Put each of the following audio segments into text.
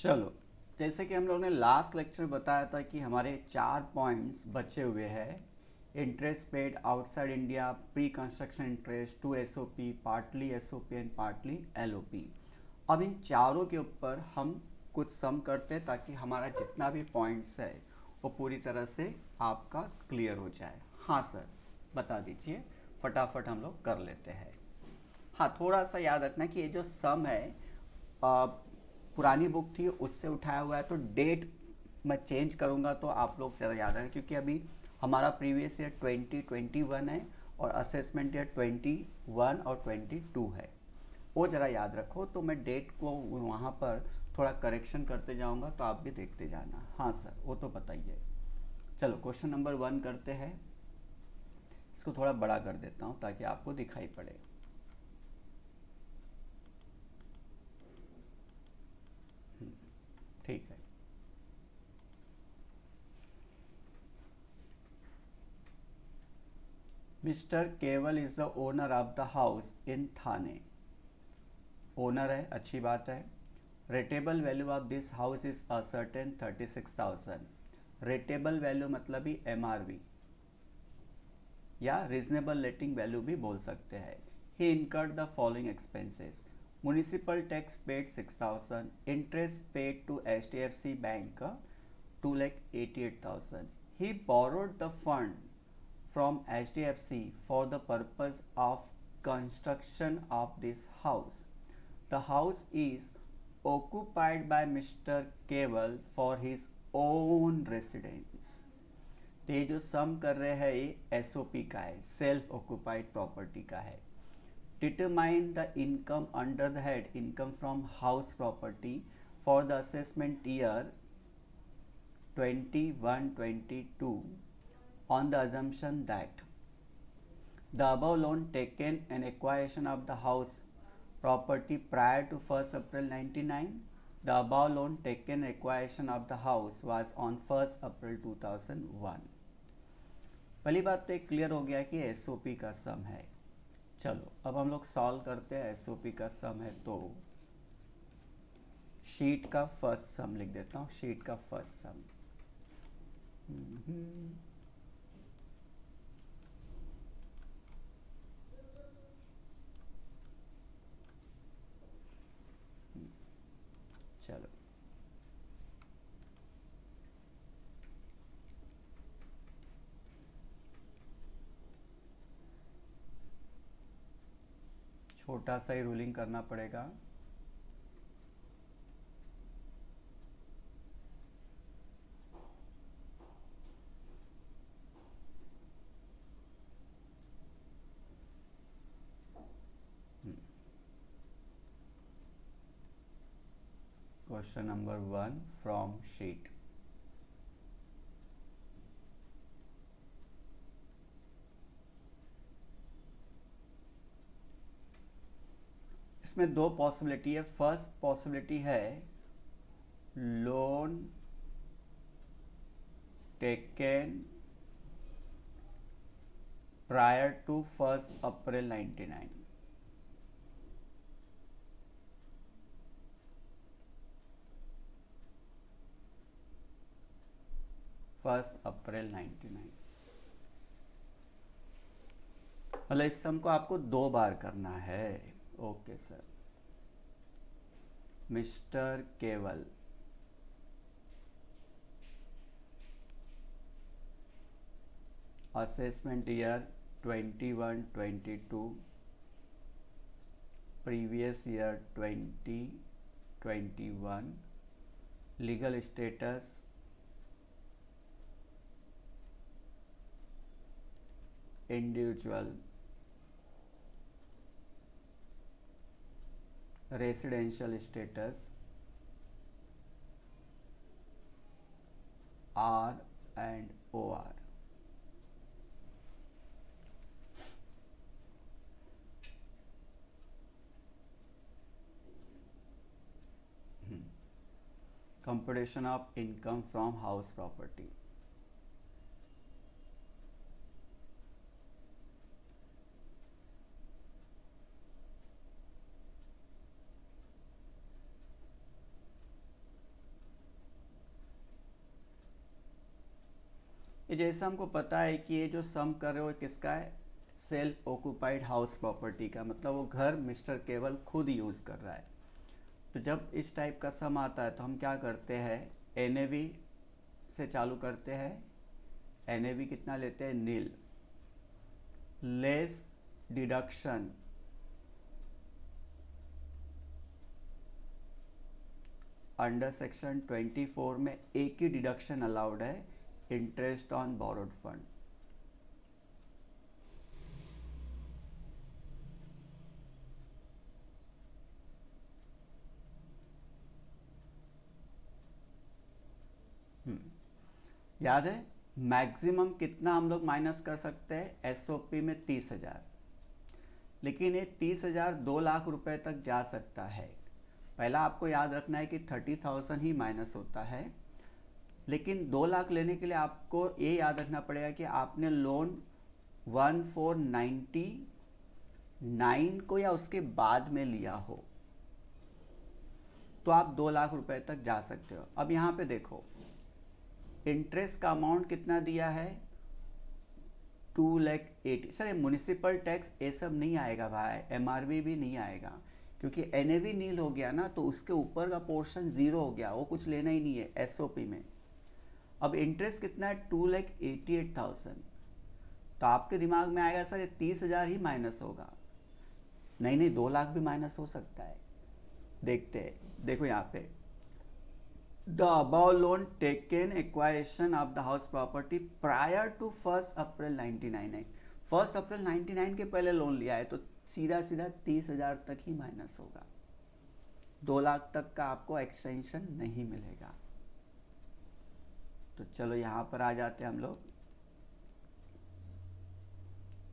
चलो, जैसे कि हम लोग ने लास्ट लेक्चर बताया था कि हमारे 4 पॉइंट्स बचे हुए हैं। Interest paid outside India, pre construction interest, to SOP, partly SOP and partly LOP. अब इन चारों के ऊपर हम कुछ सम करते हैं ताकि हमारा जितना भी पॉइंट्स है वो पूरी तरह से आपका क्लियर हो जाए। हाँ सर, बता दीजिए, फटाफट हम लोग कर लेते हैं। हाँ, थोड़ा सा याद रखना कि ये जो सम है आ, पुरानी बुक थी उससे उठाया हुआ है, तो डेट मैं चेंज करूँगा तो आप लोग ज़रा याद रखें, क्योंकि अभी हमारा प्रीवियस ईयर 2021 है और असेसमेंट ईयर 21 और 22 है। वो ज़रा याद रखो, तो मैं डेट को वहाँ पर थोड़ा करेक्शन करते जाऊँगा, तो आप भी देखते जाना। हाँ सर, वो तो बताइए। चलो, क्वेश्चन नंबर 1 करते हैं। इसको थोड़ा बड़ा कर देता हूँ ताकि आपको दिखाई पड़े। ठीक है। Mister Keval is the owner of the house in Thane. Owner है, अच्छी बात है। Rateable value of this house is a certain 36,000। Rateable value मतलब ही एमआरवी या रीजनेबल लेटिंग वैल्यू भी बोल सकते हैं। He incurred the following expenses: municipal tax paid 6,000, interest paid to HDFC bank 2,88,000. He borrowed the fund from HDFC for the purpose of construction of this house. The house is occupied by Mr. Keval for his own residence. तो ये जो सम कर रहे हैं ये SOP का है, self occupied property का है। Determine the income under the head income from house property for the assessment year 21-22 on the assumption that the above loan taken in acquisition of the house property prior to 1st April 99, the above loan taken in acquisition of the house was on 1st April 2001. पहली बात तो एक clear हो गया कि SOP का सम है। चलो, अब हम लोग सॉल्व करते हैं। एसओपी का सम है तो शीट का फर्स्ट सम लिख देता हूँ। शीट का फर्स्ट सम चलो, छोटा सा ही रूलिंग करना पड़ेगा। Question number 1 from sheet. इसमें दो पॉसिबिलिटी है। फर्स्ट पॉसिबिलिटी है loan taken prior to 1st April 99। First April 99, मतलब इस सम को आपको 2 बार करना है। Okay sir. Mister Keval assessment year 21-22, previous year 20-21, legal status individual, residential status R and O R. Computation of income from house property. ये जैसा हमको पता है कि ये जो सम कर रहे हो किसका है, सेल्फ ऑक्यूपाइड हाउस प्रॉपर्टी का, मतलब वो घर मिस्टर केवल खुद यूज़ कर रहा है। तो जब इस टाइप का सम आता है तो हम क्या करते हैं, एन से चालू करते हैं। एन कितना लेते हैं, नील, लेस डिडक्शन अंडर सेक्शन 24 में एक ही डिडक्शन अलाउड है, इंटरेस्ट ऑन बोरोड फंड। याद है मैक्सिमम कितना हम लोग माइनस कर सकते हैं, एसओपी में 30,000, लेकिन ये 30,000 2 लाख रुपए तक जा सकता है। पहला आपको याद रखना है कि 30,000 ही माइनस होता है, लेकिन 2 लाख लेने के लिए आपको ये याद रखना पड़ेगा कि आपने लोन 1499 को या उसके बाद में लिया हो, तो आप 2 लाख रुपए तक जा सकते हो। अब यहाँ पे देखो इंटरेस्ट का अमाउंट कितना दिया है, 2,80,000। सर ये म्यूनिसिपल टैक्स ये सब नहीं आएगा भाई, एमआरबी भी नहीं आएगा, क्योंकि एनएवी नील हो गया ना, तो उसके ऊपर का पोर्शन जीरो हो गया, वो कुछ लेना ही नहीं है एसओपी में। अब इंटरेस्ट कितना है, 2,88,000। तो आपके दिमाग में आएगा सर ये 30,000 ही माइनस होगा। नहीं नहीं, 2 लाख भी माइनस हो सकता है। देखते हैं, देखो यहाँ पे the above loan taken acquisition of the house property prior to 1 अप्रैल 1999 है। 1 अप्रैल 1999 के पहले लोन लिया है, तो सीधा सीधा 30,000 तक ही माइनस होगा, 2 लाख तक का आपको एक्सटेंशन नहीं मिलेगा। तो चलो यहाँ पर आ जाते हैं हम लोग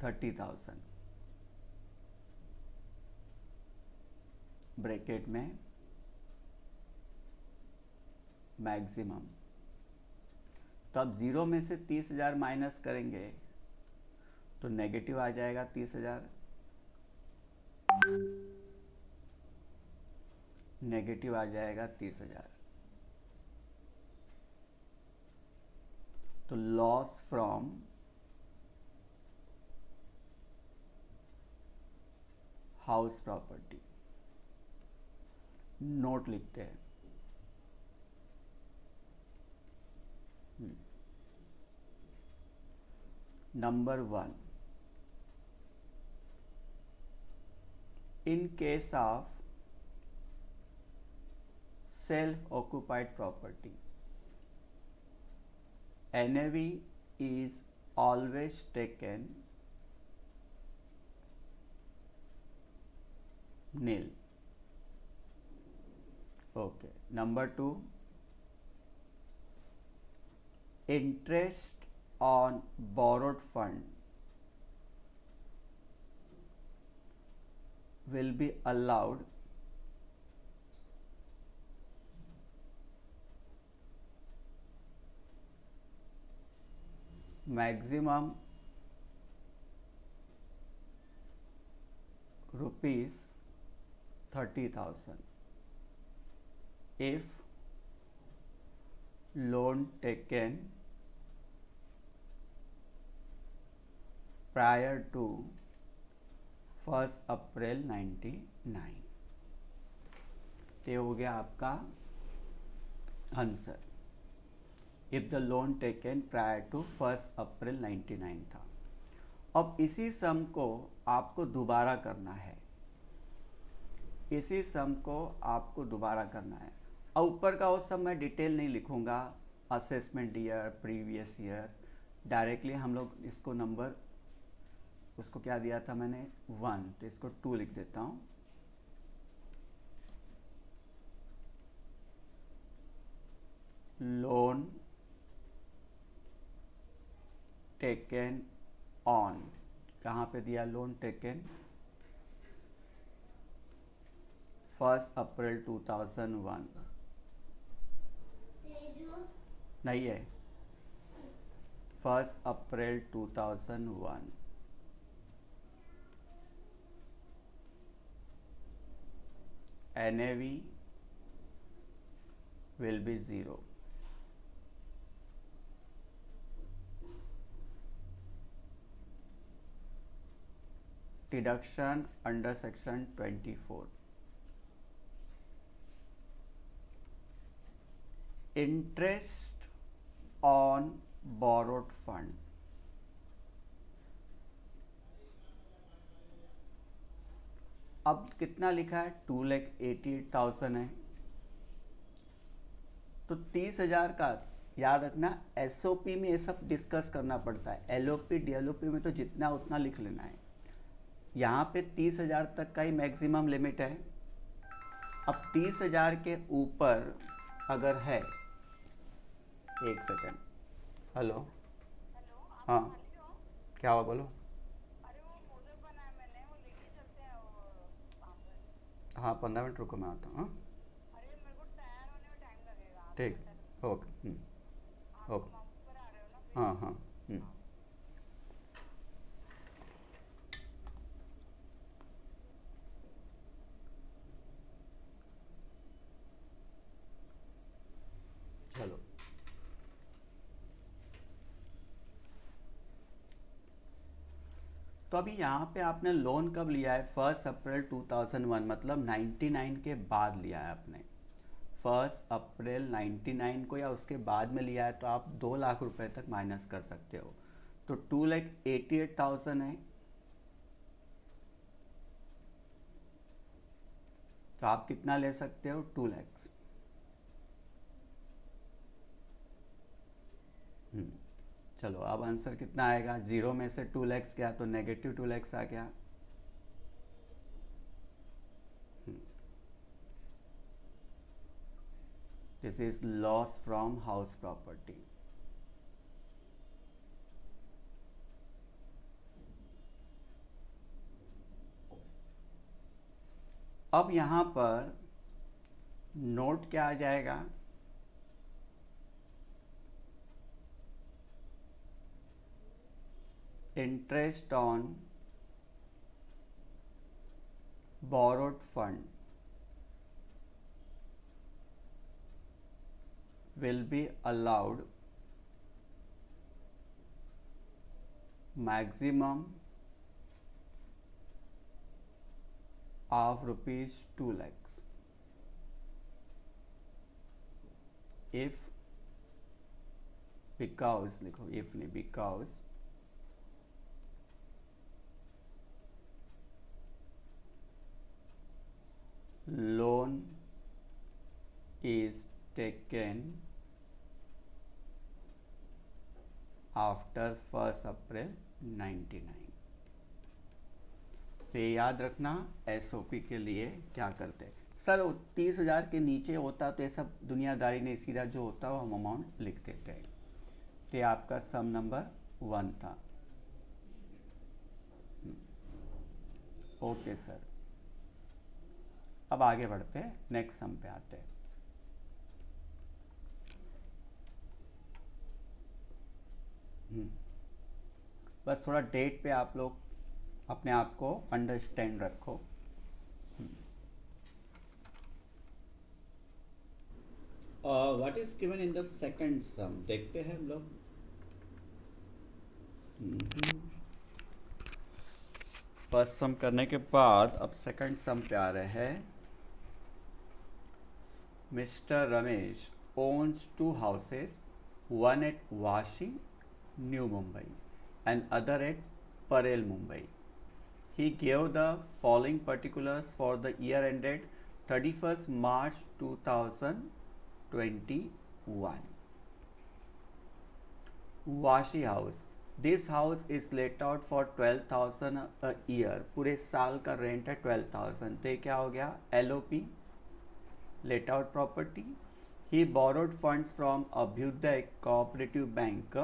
30,000 ब्रैकेट में मैक्सिमम। तो अब 0 में से 30,000 माइनस करेंगे तो नेगेटिव आ जाएगा 30,000, नेगेटिव आ जाएगा 30,000। तो loss from house property, note लिखते हैं। Number 1, in case of self-occupied property, NAV is always taken nil. Okay. Number 2, interest on borrowed fund will be allowed maximum rupees 30,000 if loan taken prior to 1 April 99। ये हो गया आपका answer, if the loan taken prior to 1 April 99 था। अब इसी सम को आपको दोबारा करना है, इसी सम को आपको दोबारा करना है। अब ऊपर का वो सब मैं डिटेल नहीं लिखूंगा, assessment year, previous year, directly हम लोग इसको नंबर, उसको क्या दिया था मैंने 1, तो इसको 2 लिख देता हूँ। लोन टेकन ऑन, कहाँ पे दिया, लोन टेकन 1 अप्रैल 2001, नहीं है 1 अप्रैल 2001। NAV will be 0। Deduction under section 24। Interest on borrowed fund, अब कितना लिखा है, 2,88,000 है, तो 30,000 का याद रखना, एसओपी में ये सब डिस्कस करना पड़ता है, एलओपी डीएलओपी में तो जितना उतना लिख लेना है। यहाँ पे 30,000 तक का ही मैक्सिमम लिमिट है। अब 30,000 के ऊपर अगर है, एक सेकेंड, हेलो, हाँ क्या हुआ बोलो। हाँ 15 मिनट रुको, मैं आता हूँ। हाँ ठीक, ओके, ओके, हाँ हाँ। चलो, तो अभी यहाँ पे आपने लोन कब लिया है, 1 अप्रैल 2001, मतलब 99 के बाद लिया है आपने, 1 अप्रैल 99 को या उसके बाद में लिया है, तो आप 2 लाख रुपए तक माइनस कर सकते हो। तो 2,88,000 है, तो आप कितना ले सकते हो, 2 लैक्स। चलो अब आंसर कितना आएगा, 0 में से 2 लैक्स गया तो नेगेटिव 2 लैक्स आ गया। This is loss from house property. अब यहाँ पर नोट क्या आ जाएगा, interest on borrowed fund will be allowed maximum of rupees 2 lakhs if, because लिखो, if नहीं, because loan is taken after 1 April 99। तो ये याद रखना, एसओपी के लिए क्या करते हैं सर, 30,000 के नीचे होता तो ये सब दुनियादारी नहीं, सीधा जो होता वो हम अमाउंट लिख देते हैं। तो ये आपका सम नंबर 1 था। ओके सर, अब आगे बढ़ते हैं, नेक्स्ट सम पे आते हैं। बस थोड़ा डेट पे आप लोग अपने आप को अंडरस्टैंड रखो। What is given in the second सम, देखते हैं हम लोग। फर्स्ट सम करने के बाद अब सेकंड सम पे आ रहे हैं। Mister Ramesh owns 2 houses, one at Vashi, New Mumbai, and other at Parel, Mumbai. He gave the following particulars for the year ended 31st March 2021. Vashi house. This house is let out for 12,000 a year. पूरे साल का rent है 12,000। तो ये क्या हो गया, LOP, let out property. He borrowed funds from Abhyuday Cooperative Bank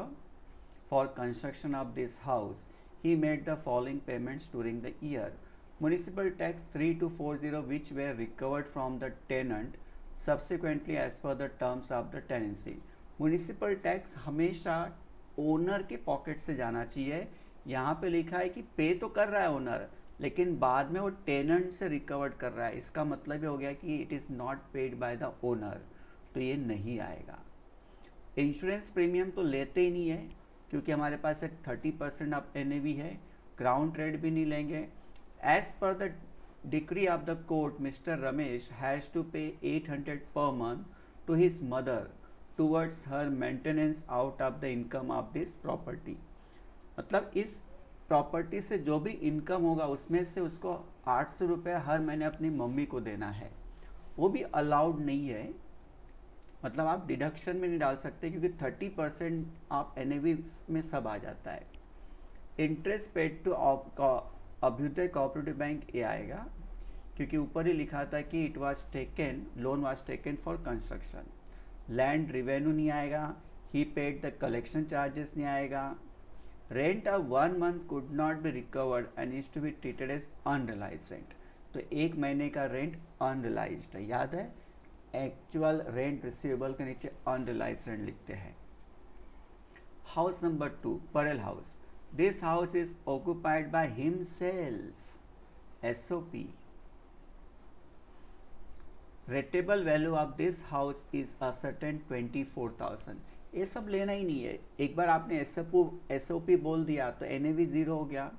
for construction of this house. He made the following payments during the year. Municipal tax 3240 which were recovered from the tenant subsequently as per the terms of the tenancy. Municipal tax हमेशा owner के pocket से जाना चाहिए। यहाँ पे लिखा है कि पे तो कर रहा है ओनर, लेकिन बाद में वो टेनेंट से रिकवर्ड कर रहा है, इसका मतलब ये हो गया कि it is not paid by the owner, तो ये नहीं आएगा। इंश्योरेंस प्रीमियम तो लेते ही नहीं है क्योंकि हमारे पास एक 30% अब NAV है। ग्राउंड रेंट भी नहीं लेंगे। As per the decree of the court, Mr. Ramesh has to pay 800 per month to his mother towards her maintenance out of the income of this property. मतलब इस प्रॉपर्टी से जो भी income होगा उसमें से उसको 800 रुपये हर महीने अपनी मम्मी को देना है। वो भी अलाउड नहीं है, मतलब आप डिडक्शन में नहीं डाल सकते क्योंकि 30% आप एनएवी में सब आ जाता है। Interest paid to Abhyudaya cooperative bank ये आएगा क्योंकि ऊपर ही लिखा था कि it was taken, loan was taken for construction. Land revenue नहीं आएगा, ही पेड द कलेक्शन चार्जेस नहीं आएगा। Rent of 1 month could not be recovered and is to be treated as unrealised rent. तो एक महीने का रेंट अनरियलाइज है, याद है, एक्चुअल रेंट रिसीवेबल के नीचे अनरियलाइज रेंट लिखते हैं। House number 2, Parel house. This house is occupied by himself. SOP. Rateable value of this house is a certain 24,000. ये सब लेना ही नहीं है। एक बार आपने SOP बोल दिया तो NAV 0 हो गया,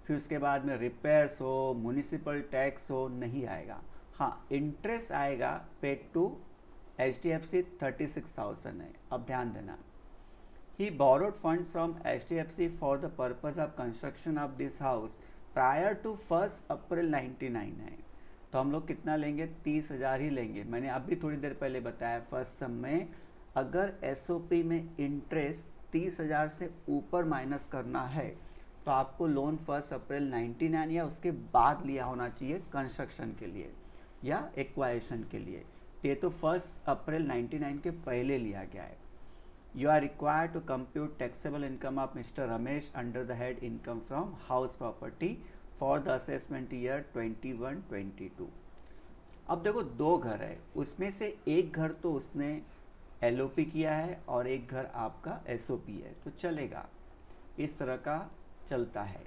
फिर उसके बाद में रिपेयर्स हो, म्यूनिसिपल टैक्स हो, नहीं आएगा। हाँ, इंटरेस्ट आएगा पेड टू HDFC 36,000 है, अब ध्यान देना। He borrowed funds from HDFC for the purpose of construction of this house prior to 1 April 99 है। तो हम लोग कितना लेंगे, 30,000 ही लेंगे। मैंने अभी थोड़ी देर पहले बताया फर्स्ट सम में अगर SOP में इंटरेस्ट 30,000 से ऊपर माइनस करना है तो आपको लोन 1 अप्रैल 99 या उसके बाद लिया होना चाहिए कंस्ट्रक्शन के लिए या एक्वायरेशन के लिए। ये तो 1 अप्रैल 99 के पहले लिया गया है। You are required to compute taxable income of Mr. Ramesh under the head income from house property for the assessment year 21-22। अब देखो 2 घर है, उसमें से एक घर तो उसने LOP किया है और एक घर आपका SOP है, तो चलेगा, इस तरह का चलता है।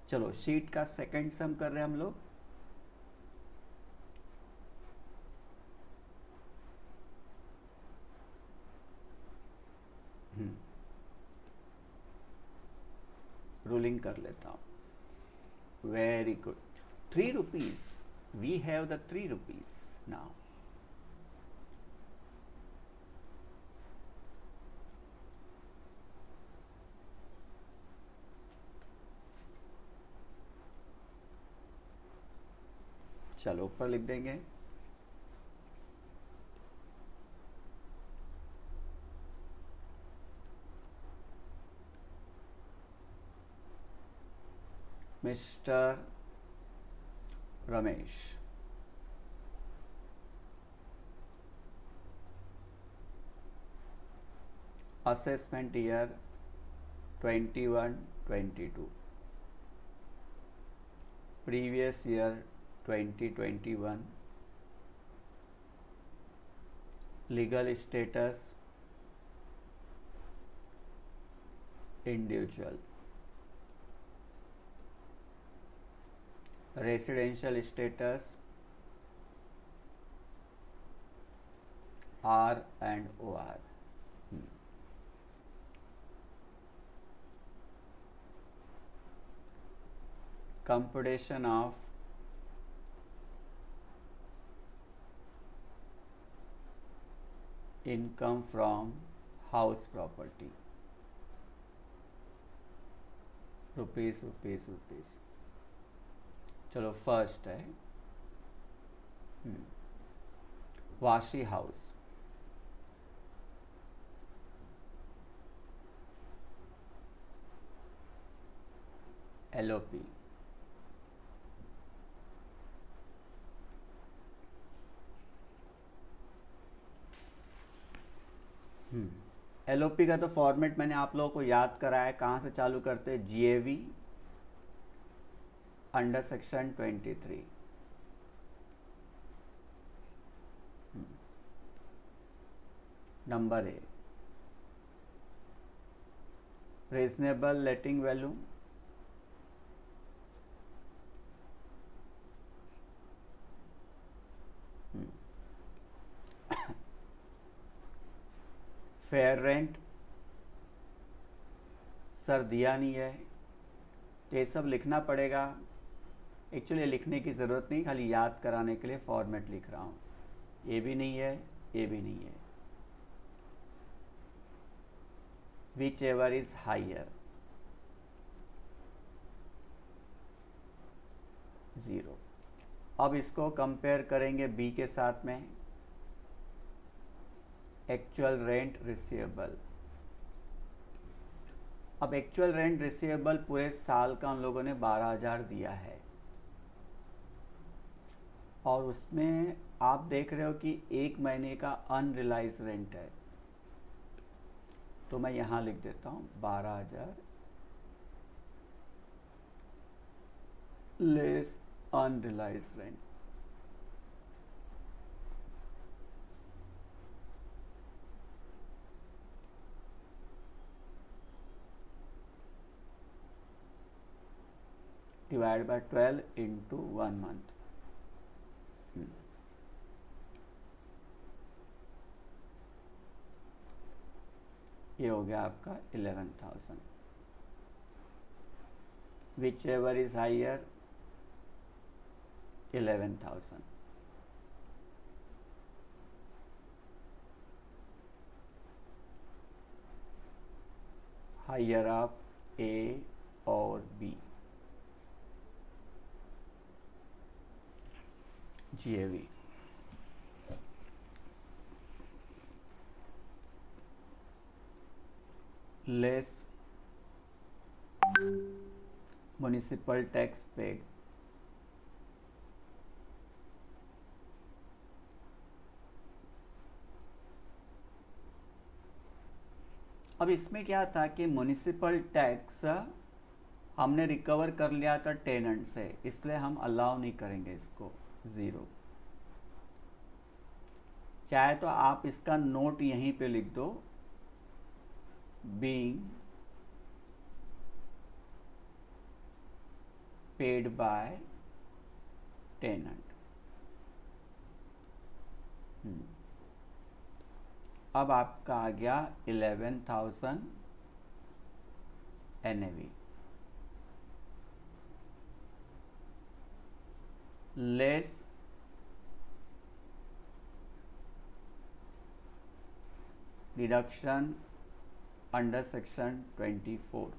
चलो शीट का सेकंड सम कर रहे हैं हम लोग। रूलिंग कर लेता हूँ। Very good. 3 rupees, we have the 3 rupees now. चलो ऊपर लिख देंगे Mr. Ramesh assessment year 21-22, previous year 2021, legal status individual, residential status R and OR। computation of income from house property, rupees rupees rupees. चलो first है Vashi house, LOP, LOP का तो format मैंने आप लोगों को याद कराया, कहाँ से चालू करते हैं, GAV under section 23। Number A, reasonable letting value, fair rent, sir दिया नहीं है, ये सब लिखना पड़ेगा। एक्चुअली लिखने की ज़रूरत नहीं, खाली याद कराने के लिए फॉर्मेट लिख रहा हूँ। ये भी नहीं है, ये भी नहीं है। Which ever is higher, 0। अब इसको कंपेयर करेंगे बी के साथ में, एक्चुअल रेंट रिसीवेबल। अब एक्चुअल रेंट रिसीवेबल पूरे साल का उन लोगों ने 12,000 दिया है, और उसमें आप देख रहे हो कि एक महीने का अनरिलाइज रेंट है, तो मैं यहाँ लिख देता हूँ 12,000 less unrealised rent. Divide by 12 into 1 month. ये हो गया आपका 11,000। Whichever is higher, 11,000। Higher of A और B, GAV। Less municipal tax paid. अब इसमें क्या था कि म्युनिसिपल टैक्स हमने रिकवर कर लिया था टेनेंट से, इसलिए हम अलाउ नहीं करेंगे इसको, 0। चाहे तो आप इसका नोट यहीं पे लिख दो, बीइंग पेड बाय टेनेंट। अब आपका आ गया 11,000 NAV less deduction under section 24।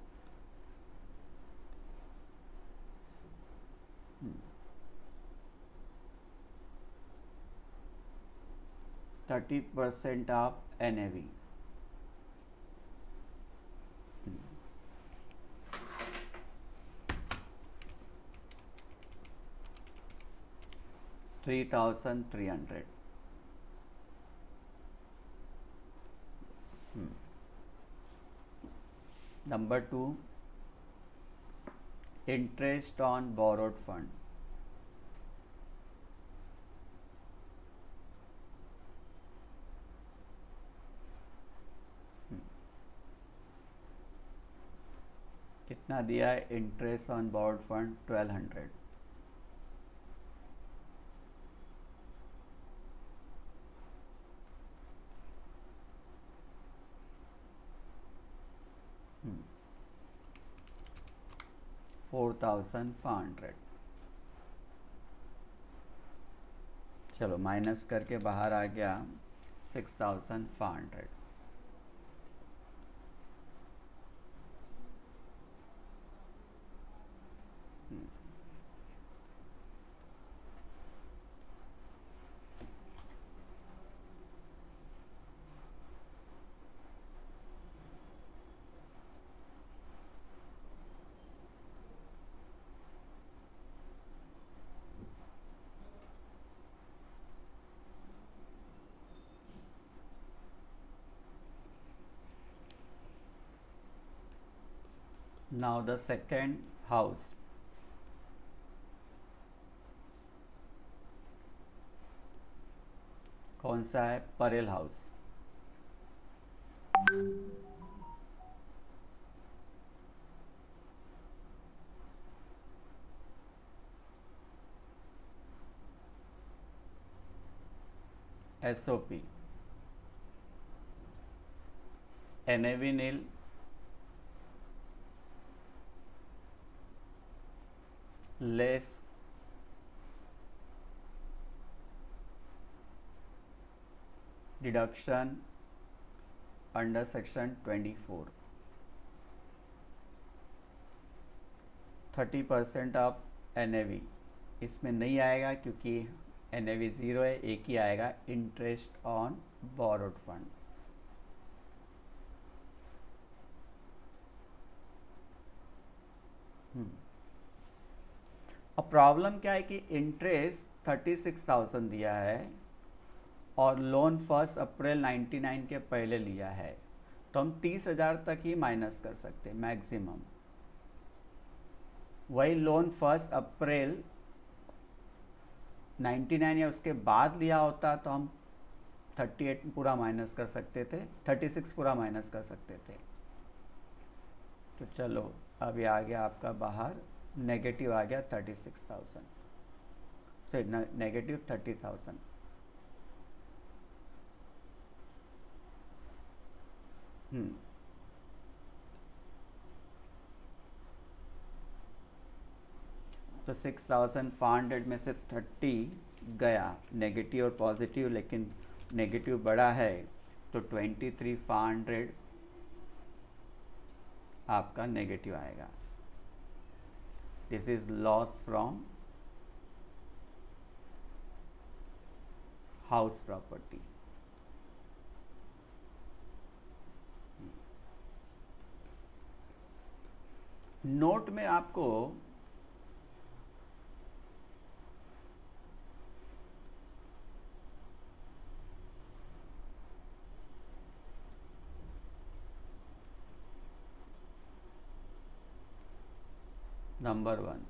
30% of NAV। $3,300। Number 2, interest on borrowed fund। कितना दिया है इंटरेस्ट ऑन बोर्ड फंड, 1200। हम्म, 4,500। चलो माइनस करके बाहर आ गया 6,500। Now the second house, कौन सा है, Parel house. SOP, NAV nil, less deduction under section 24, 30% of NAV इसमें नहीं आएगा क्योंकि NAV 0 है, एक ही आएगा इंटरेस्ट ऑन बोरोड फंड। अब प्रॉब्लम क्या है कि इंटरेस्ट 36,000 दिया है और लोन 1 अप्रैल 99 के पहले लिया है, तो हम 30,000 तक ही माइनस कर सकते हैं मैक्सिमम। वही लोन 1 अप्रैल 99 या उसके बाद लिया होता तो हम 38 पूरा माइनस कर सकते थे, 36 पूरा माइनस कर सकते थे। तो चलो अभी आ गया आपका बाहर, नेगेटिव आ गया 36,000 से नेगेटिव 30,000। तो 6,500 में से 30 गया नेगेटिव और पॉजिटिव, लेकिन नेगेटिव बड़ा है तो 23,500 आपका नेगेटिव आएगा। This is loss from house property. Note में आपको number 1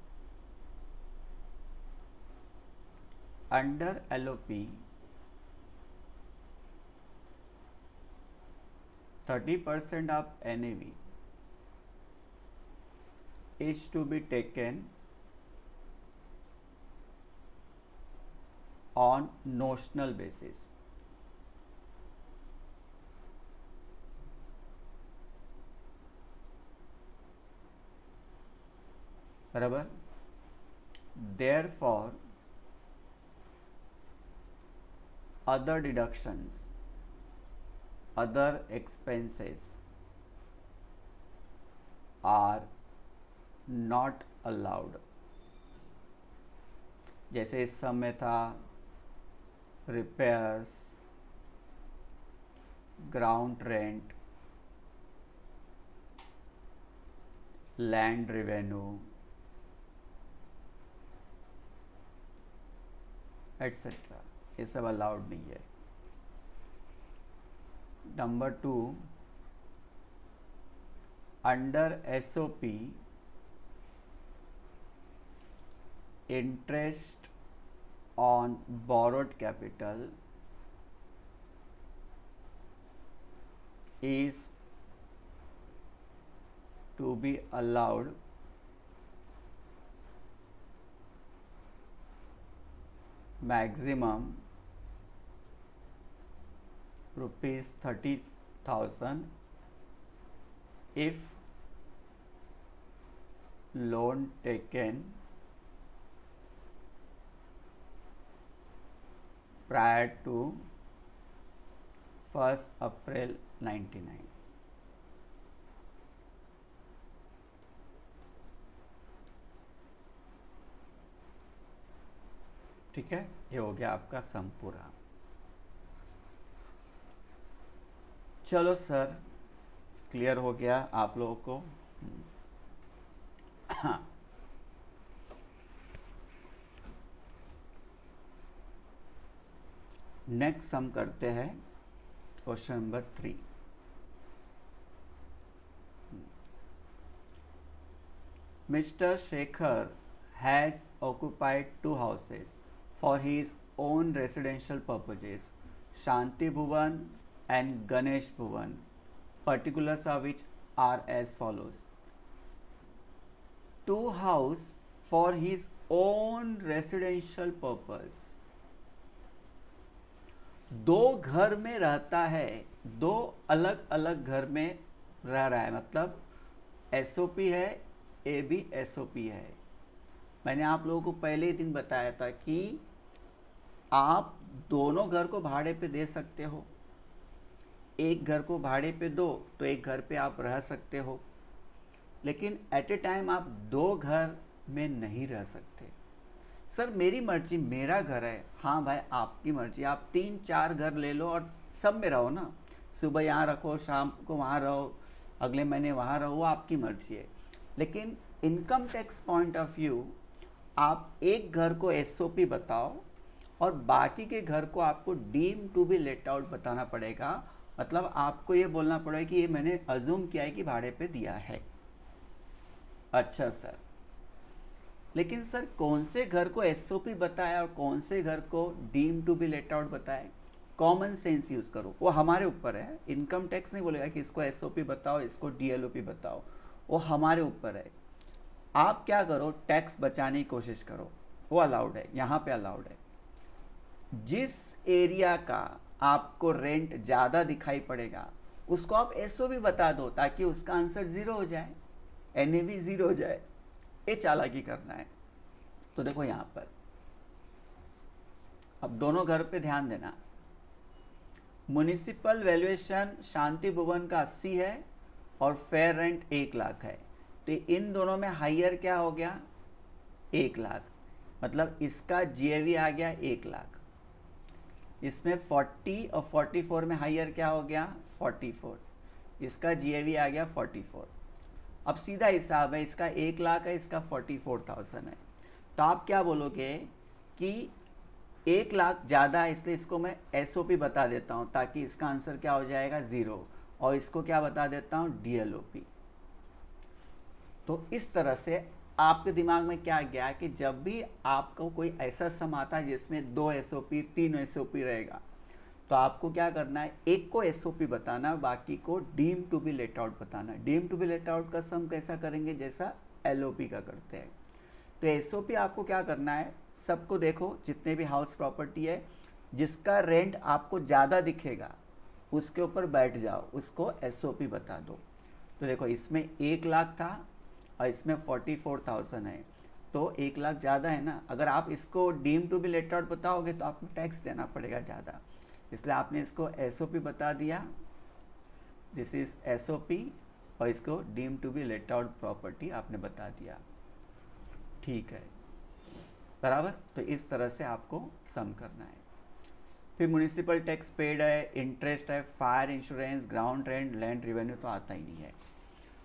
under LOP 30% of NAV is to be taken on notional basis. बराबर। Therefore, other deductions, other expenses are not allowed। जैसे इस समय था repairs, ground rent, land revenue etcetera, ये सब allowed नहीं है। Number 2 under SOP interest on borrowed capital is to be allowed maximum rupees 30,000 if loan taken prior to 1 April 99। ठीक है, ये हो गया आपका सम पूरा। चलो सर, क्लियर हो गया आप लोगों को? नेक्स्ट सम करते हैं question number 3। Mister Shekhar has occupied 2 houses for his own residential purposes, Shanti Bhuvan and Ganesh Bhuvan, particulars of which are as follows. 2 house for his own residential purpose, 2 घर में रहता है, 2 अलग अलग घर में रह रहा है, मतलब SOP है, A भी SOP है। मैंने आप लोगों को पहले ही दिन बताया था कि आप दोनों घर को भाड़े पे दे सकते हो, एक घर को भाड़े पे दो तो एक घर पे आप रह सकते हो, लेकिन एट ए टाइम आप दो घर में नहीं रह सकते। सर मेरी मर्जी, मेरा घर है। हाँ भाई, आपकी मर्जी, आप 3-4 घर ले लो और सब में रहो ना। सुबह यहाँ रखो, शाम को वहाँ रहो, अगले महीने वहाँ रहो, वो आपकी मर्जी है। लेकिन income tax point of view, आप एक घर को एसओपी बताओ और बाकी के घर को आपको deem to be let out बताना पड़ेगा। मतलब आपको ये बोलना पड़ेगा कि ये मैंने अज्यूम किया है कि भाड़े पे दिया है। अच्छा सर, लेकिन सर कौन से घर को एसओपी बताया और कौन से घर को deem to be let out बताए? कॉमन सेंस यूज करो, वो हमारे ऊपर है। इनकम टैक्स नहीं बोलेगा कि इसको एसओपी बताओ, इसको डीएलओपी बताओ, वो हमारे ऊपर है। आप क्या करो, टैक्स बचाने की कोशिश करो, वो अलाउड है, यहाँ पे अलाउड है। जिस एरिया का आपको रेंट ज़्यादा दिखाई पड़ेगा उसको आप एसओपी बता दो ताकि उसका आंसर ज़ीरो हो जाए, एनएवी ज़ीरो हो जाए। ये चालाकी करना है। तो देखो यहाँ पर अब दोनों घर पे ध्यान देना। म्युनिसिपल वैल्यूएशन शांति भवन का 80 है और फेयर रेंट 1 लाख है, तो इन दोनों में हायर क्या हो गया? 1 लाख। मतलब इसका जीएवी आ गया 1 लाख। इसमें 40 और 44 में हायर क्या हो गया? 44। इसका जीएवी आ गया 44। अब सीधा हिसाब है, इसका 1 लाख है, इसका 44,000 है। तो आप क्या बोलोगे कि 1 लाख ज़्यादा है, इसलिए इसको मैं एसओपी बता देता हूँ ताकि इसका आंसर क्या हो जाएगा? 0। और इसको क्या बता देता हूँ? डीएलओपी। तो इस तरह से आपके दिमाग में क्या गया कि जब भी आपको कोई ऐसा सम आता है जिसमें 2 एसओपी 3 एसओपी रहेगा, तो आपको क्या करना है? एक को एसओपी बताना, बाकी को deem to be let out बताना। Deem to be let out का सम कैसा करेंगे? जैसा एलओपी का करते हैं। तो एसओपी आपको क्या करना है? सबको देखो, जितने भी हाउस प्रॉपर्टी है जिसका रेंट आपको ज़्यादा दिखेगा उसके ऊपर बैठ जाओ, उसको एसओपी बता दो। तो देखो इसमें 1 लाख था और इसमें 44,000 है, तो 1 लाख ज़्यादा है ना। अगर आप इसको deem to be let out बताओगे तो आपको टैक्स देना पड़ेगा ज़्यादा, इसलिए आपने इसको एसओपी बता दिया, दिस इज एसओपी, और इसको deem to be let out property आपने बता दिया। ठीक है, बराबर। तो इस तरह से आपको सम करना है। फिर म्युनिसिपल टैक्स पेड है, इंटरेस्ट है, fire insurance, ground rent, land revenue तो आता ही नहीं है।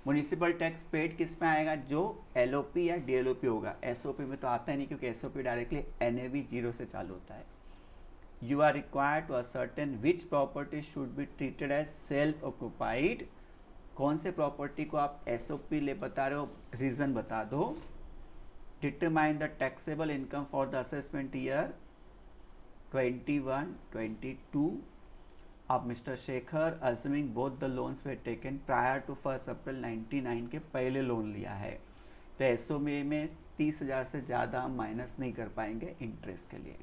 म्युनिसिपल टैक्स पेड किस में आएगा? जो एलओपी या डीएलओपी होगा। एसओपी में तो आता ही नहीं क्योंकि एसओपी डायरेक्टली एनएवी 0 से चालू होता है। You are required to ascertain which property should be treated as self occupied। कौन से प्रॉपर्टी को आप एसओपी ले बता रहे हो, रीजन बता दो। Determine the taxable income for the assessment year 21-22। आप mister Shekhar assuming both the loans were taken prior to 1 April 99 के पहले लोन लिया है, तो एसओपी में 30,000 से ज़्यादा हम माइनस नहीं कर पाएंगे इंटरेस्ट के लिए।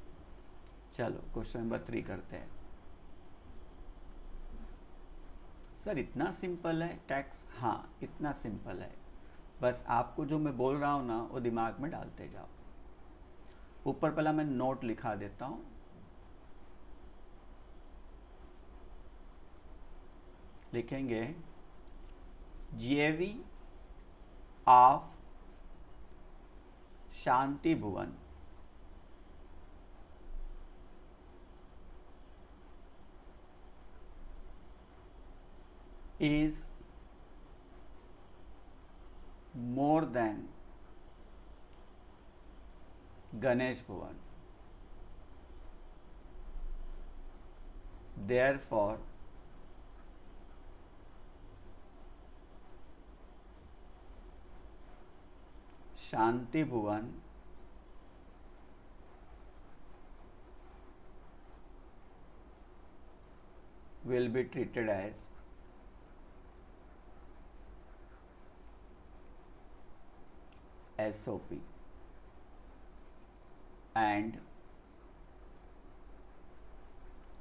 चलो क्वेश्चन नंबर 3 करते हैं। सर इतना सिंपल है टैक्स? हाँ इतना सिंपल है, बस आपको जो मैं बोल रहा हूँ ना वो दिमाग में डालते जाओ। ऊपर पहला मैं नोट लिखा देता हूँ। लिखेंगे GAV of Shanti Bhuvan is more than Ganesh Bhavan. Therefore, Shanti Bhavan will be treated as SOP and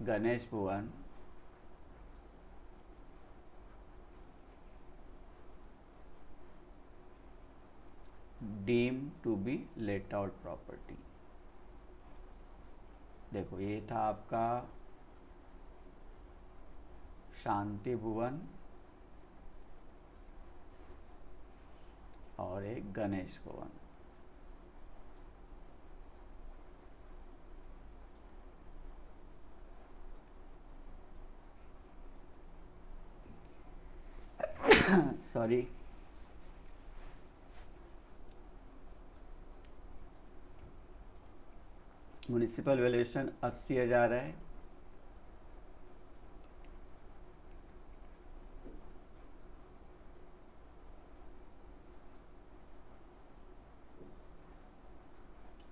Ganesh Bhavan deemed to be let out property। देखो ये था आपका शांति भुवन और एक गणेश भुवन। सॉरी। म्युनिसिपल वैल्यूएशन 80,000 है।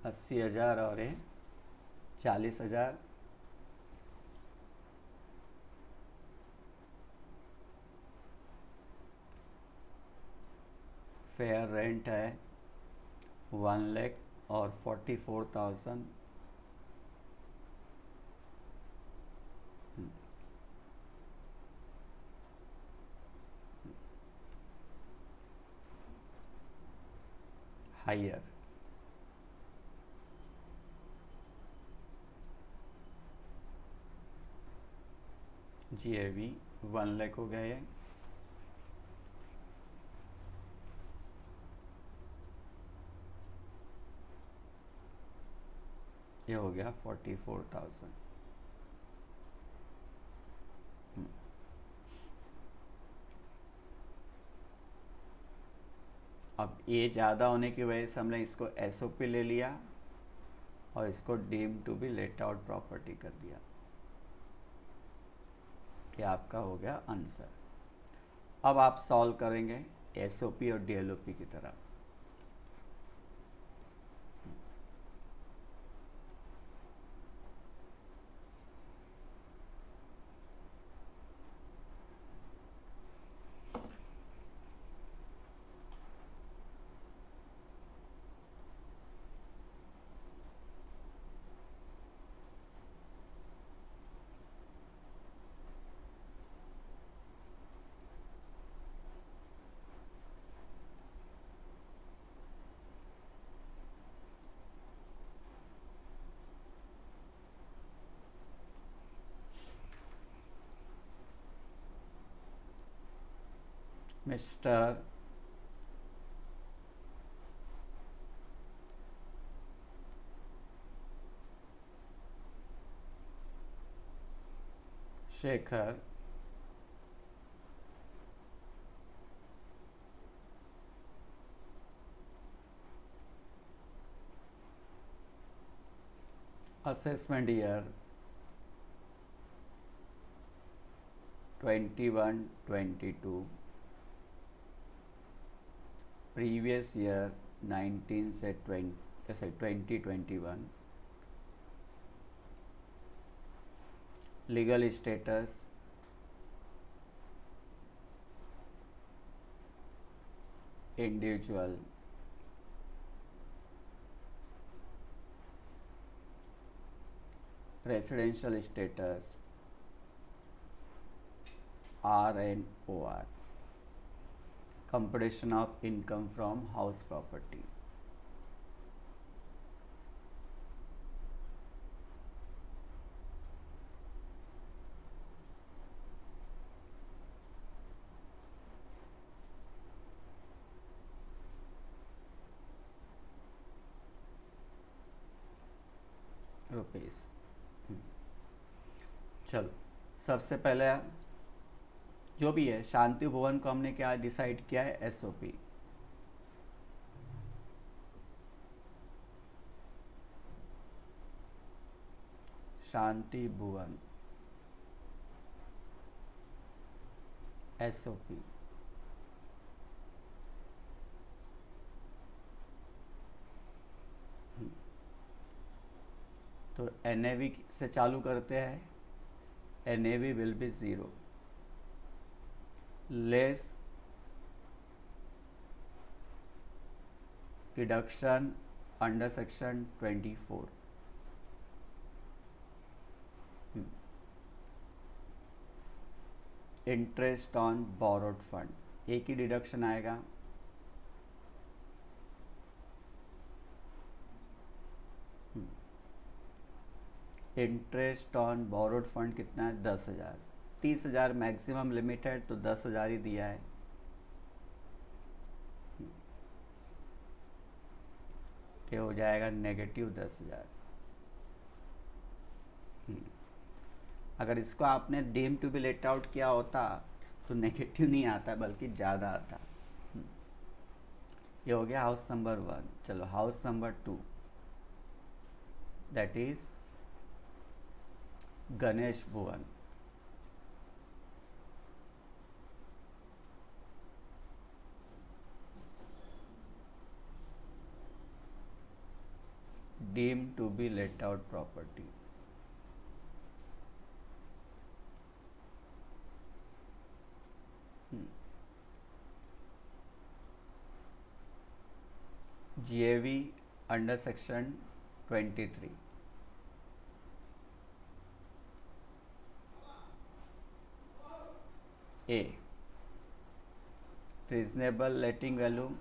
अस्सी हजार और 40,000। फेयर रेंट है 1 लाख और 44,000। हायर GAV 1 लाख हो गया है। ये हो गया 44,000। अब ये ज़्यादा होने की वजह से हमने इसको SOP ले लिया और इसको deem to be let out property कर दिया। ये आपका हो गया आंसर। अब आप सॉल्व करेंगे SOP और DLOP की तरह। Mister Shekhar assessment year 21-22, previous year 19 से 2021, legal status individual, residential status R and OR, computation of income from house property. Rupees. चलो सबसे पहले जो भी है शांति भुवन को हमने क्या डिसाइड किया है SOP। शांति भुवन SOP। तो NAV से चालू करते हैं। NAV will be 0 less deduction under section 24। Interest on borrowed fund एक ही डिडक्शन आएगा। इंटरेस्ट ऑन बोरोड फंड कितना है 10,000। 30,000 मैक्सिमम लिमिट है तो 10,000 ही दिया है। ये हो जाएगा नेगेटिव 10,000। अगर इसको आपने deem to be let out किया होता तो नेगेटिव नहीं आता बल्कि ज़्यादा आता। ये हो गया हाउस नंबर 1। चलो house number 2, that is Ganesh Bhuvan. Deem to be let out property. GAV under section 23। A, reasonable letting value,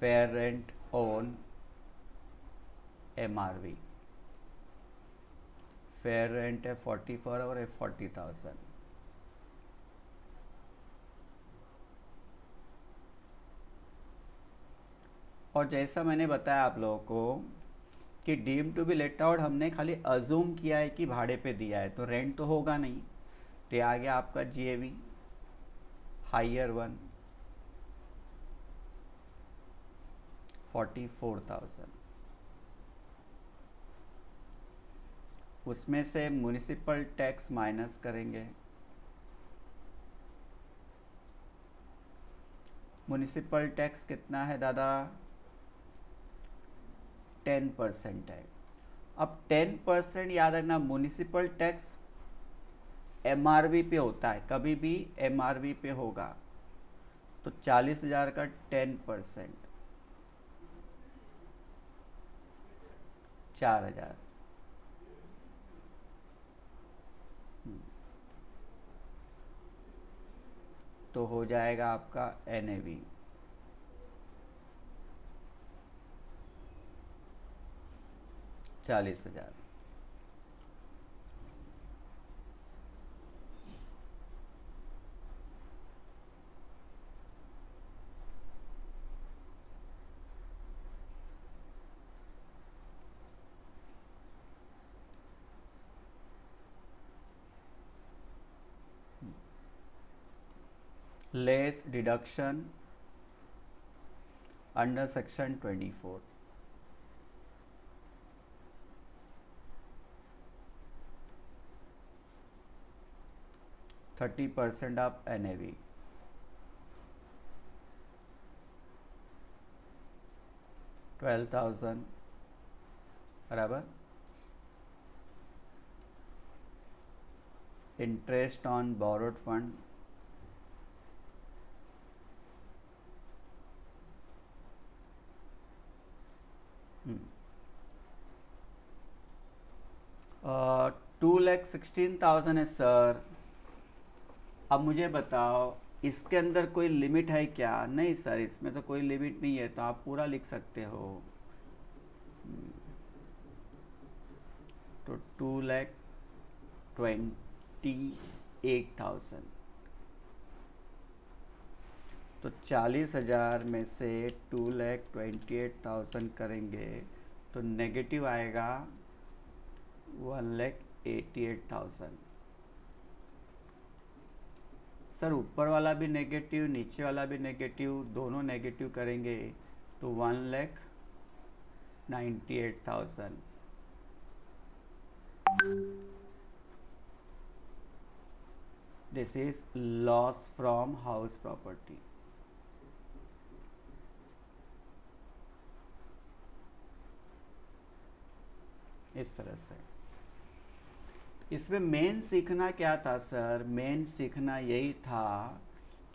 fair rent on MRV। Fair rent है 44 और है 40,000। और जैसा मैंने बताया आप लोगों को कि deem to be let out हमने खाली अजूम किया है कि भाड़े पे दिया है, तो रेंट तो होगा नहीं। तो आ गया आपका GAV हायर 1 44,000। उसमें से म्युनिसिपल टैक्स माइनस करेंगे। म्युनिसिपल टैक्स कितना है दादा? 10% है। अब 10% याद रखना, म्युनिसिपल टैक्स MRV पे होता है, कभी भी MRV पे होगा। तो 40,000 का 10% 4,000। तो हो जाएगा आपका NAV 40,000। Less deduction under section 24। %30 of NAV 12,000 बराबर। Interest on borrowed fund uh, 2,16,000 है सर। अब मुझे बताओ इसके अंदर कोई लिमिट है क्या? नहीं सर, इसमें तो कोई लिमिट नहीं है, तो आप पूरा लिख सकते हो। तो 2,28,000। तो 40,000 में से 2,28,000 करेंगे तो नेगेटिव आएगा 1,88,000। सर ऊपर वाला भी नेगेटिव, नीचे वाला भी नेगेटिव, दोनों नेगेटिव करेंगे तो 1,98,000। This is loss from house property. इस तरह से इसमें मेन सीखना क्या था सर? मेन सीखना यही था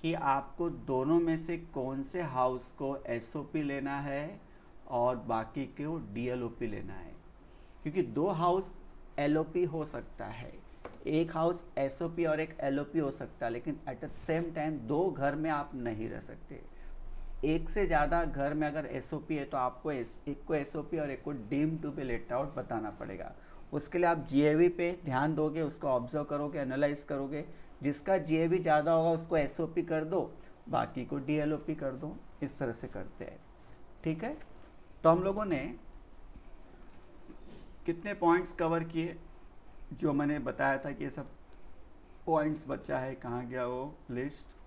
कि आपको दोनों में से कौन से हाउस को SOP लेना है और बाकी को DLOP लेना है। क्योंकि दो हाउस LOP हो सकता है, एक हाउस SOP और एक LOP हो सकता है, लेकिन एट द सेम टाइम दो घर में आप नहीं रह सकते। एक से ज़्यादा घर में अगर SOP है तो आपको एक को SOP और एक को deem to be let out बताना पड़ेगा। उसके लिए आप जीएवी पे ध्यान दोगे, उसको ऑब्जर्व करोगे, एनालाइज करोगे। जिसका जीएवी ज़्यादा होगा उसको एसओपी कर दो, बाकी को डीएलओपी कर दो। इस तरह से करते हैं, ठीक है। तो हम लोगों ने कितने पॉइंट्स कवर किए, जो मैंने बताया था कि ये सब पॉइंट्स बचा है, कहाँ गया वो लिस्ट।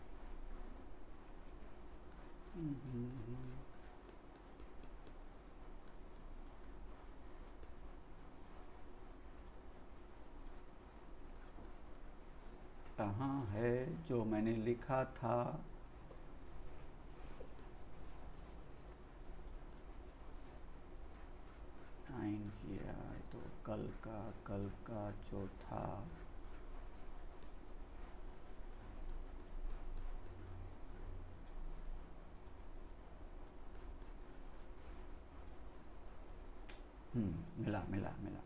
कहाँ है जो मैंने लिखा था। टाइम किया तो कल का जो था, मिला मिला मिला।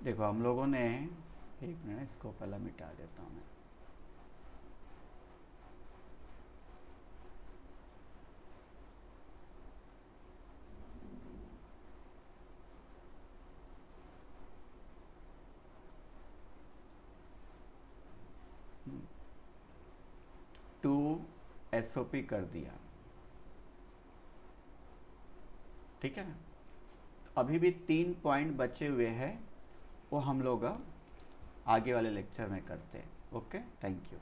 देखो हम लोगों ने, एक मिनट इसको पहला मिटा देता हूँ मैं। टू एसओपी कर दिया, ठीक है ना। अभी भी 3 पॉइंट बचे हुए हैं, वो हम लोग आगे वाले लेक्चर में करते हैं। Okay, thank you.